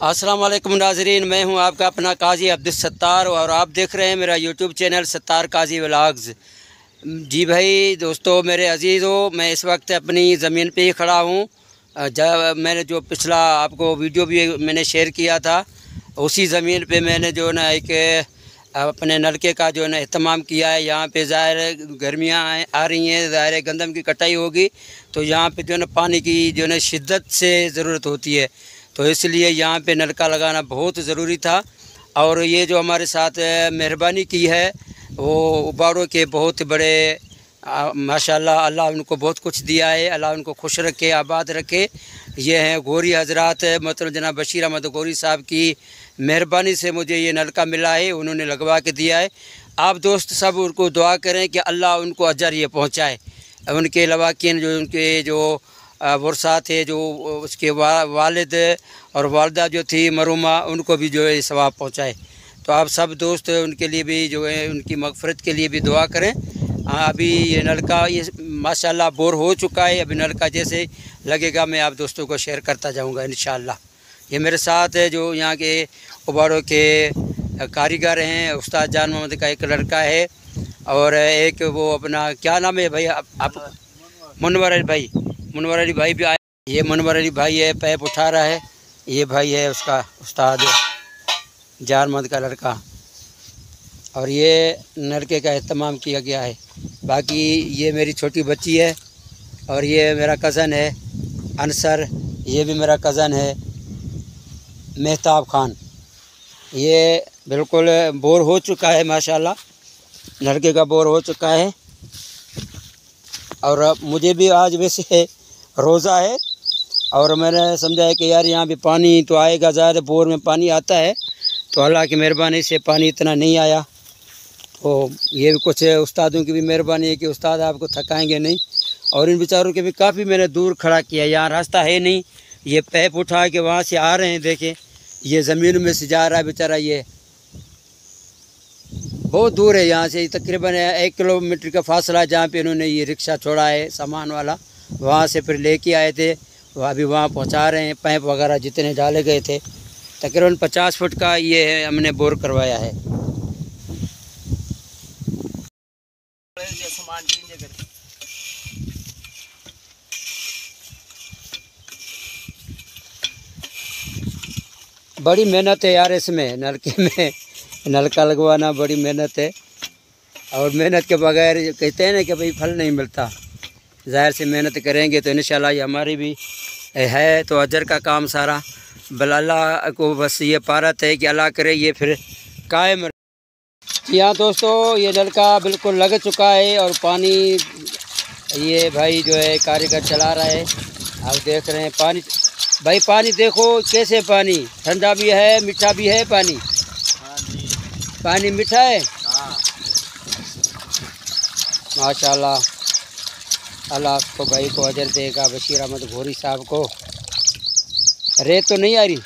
अस्सलाम वालेकुम नाज़रीन, मैं हूं आपका अपना काजी अब्दुल सत्तार और आप देख रहे हैं मेरा यूट्यूब चैनल सत्तार काजी व्लॉग्स। जी भाई दोस्तों, मेरे अजीज़ों, मैं इस वक्त अपनी ज़मीन पे ही खड़ा हूं। जब मैंने जो पिछला आपको वीडियो भी मैंने शेयर किया था, उसी ज़मीन पे मैंने जो ना एक अपने नलके का जो ना एहतमाम किया है। यहाँ पे ज़ाहिर गर्मियाँ आ रही हैं, ज़ाहिर गंदम की कटाई होगी, तो यहाँ पे जो ना पानी की जो ना शिद्दत से ज़रूरत होती है, तो इसलिए यहाँ पे नलका लगाना बहुत ज़रूरी था। और ये जो हमारे साथ मेहरबानी की है वो उबारों के बहुत बड़े माशाल्लाह, अल्लाह उनको बहुत कुछ दिया है, अल्लाह उनको खुश रखे, आबाद रखे। ये हैं गौरी हजरात, मतलब जनाब बशीर अहमद गौरी साहब की मेहरबानी से मुझे ये नलका मिला है, उन्होंने लगवा के दिया है। आप दोस्त सब उनको दुआ करें कि अल्लाह उनको अजर ये पहुँचाए। उनके लवाकिन जो उनके जो वर्सा थे, जो उसके वालिद और वालदा जो थी मरूमा, उनको भी जो है सवाब पहुँचाए। तो आप सब दोस्त उनके लिए भी जो है उनकी मग़फ़िरत के लिए भी दुआ करें। अभी ये नलका ये माशाल्लाह बोर हो चुका है। अभी नलका जैसे लगेगा मैं आप दोस्तों को शेयर करता जाऊंगा इंशाअल्लाह। ये मेरे साथ है जो यहाँ के उबारों के कारीगर हैं, उस्ताद जान मोहम्मद का एक लड़का है और एक वो अपना क्या नाम है भाई आप मुनवर अली भाई, मुनवर अली भाई भी आए। ये मुनवर अली भाई है, पैप उठा रहा है। ये भाई है उसका उस्ताद जान मोहम्मद का लड़का, और ये नलके का एहतमाम किया गया है। बाकी ये मेरी छोटी बच्ची है और ये मेरा कज़न है अनसर, ये भी मेरा कज़न है मेहताब खान। ये बिल्कुल बोर हो चुका है माशाल्लाह, नलके का बोर हो चुका है। और मुझे भी आज वैसे रोज़ा है और मैंने समझा है कि यार यहाँ भी पानी तो आएगा, ज़्यादा बोर में पानी आता है, तो अल्लाह की मेहरबानी से पानी इतना नहीं आया। तो ये भी कुछ उस्तादों की भी मेहरबानी है कि उस्ताद आपको थकाएंगे नहीं। और इन बेचारों के भी काफ़ी मैंने दूर खड़ा किया, यहाँ रास्ता है नहीं, ये पैप उठा के वहाँ से आ रहे हैं। देखें ये ज़मीन में से जा रहा है बेचारा, ये बहुत दूर है यहाँ से, तकरीबन 1 किलोमीटर का फासला है जहाँ पे इन्होंने ये रिक्शा छोड़ा है सामान वाला, वहाँ से फिर लेके आए थे, वह अभी वहाँ पहुँचा रहे हैं। पैप वगैरह जितने डाले गए थे तकरीबन 50 फुट का ये है, हमने बोर करवाया है। बड़ी मेहनत है यार इसमें, नलके में नलका लगवाना बड़ी मेहनत है, और मेहनत के बगैर कहते हैं ना कि भाई फल नहीं मिलता। ज़ाहिर से मेहनत करेंगे तो इंशाल्लाह ये हमारी भी है तो अजर का काम सारा। बल अल्लाह को बस ये पारत है कि अल्लाह करे ये फिर कायम। जी हाँ दोस्तों, ये नलका बिल्कुल लग चुका है और पानी ये भाई जो है कारीगर चला रहा है। आप देख रहे हैं पानी, भाई पानी देखो कैसे, पानी ठंडा भी है मीठा भी है पानी। पानी मीठा है माशाल्लाह, अल्लाह को भाई को अजर देगा बशीर अहमद गौरी साहब को। रेत तो नहीं आ रही।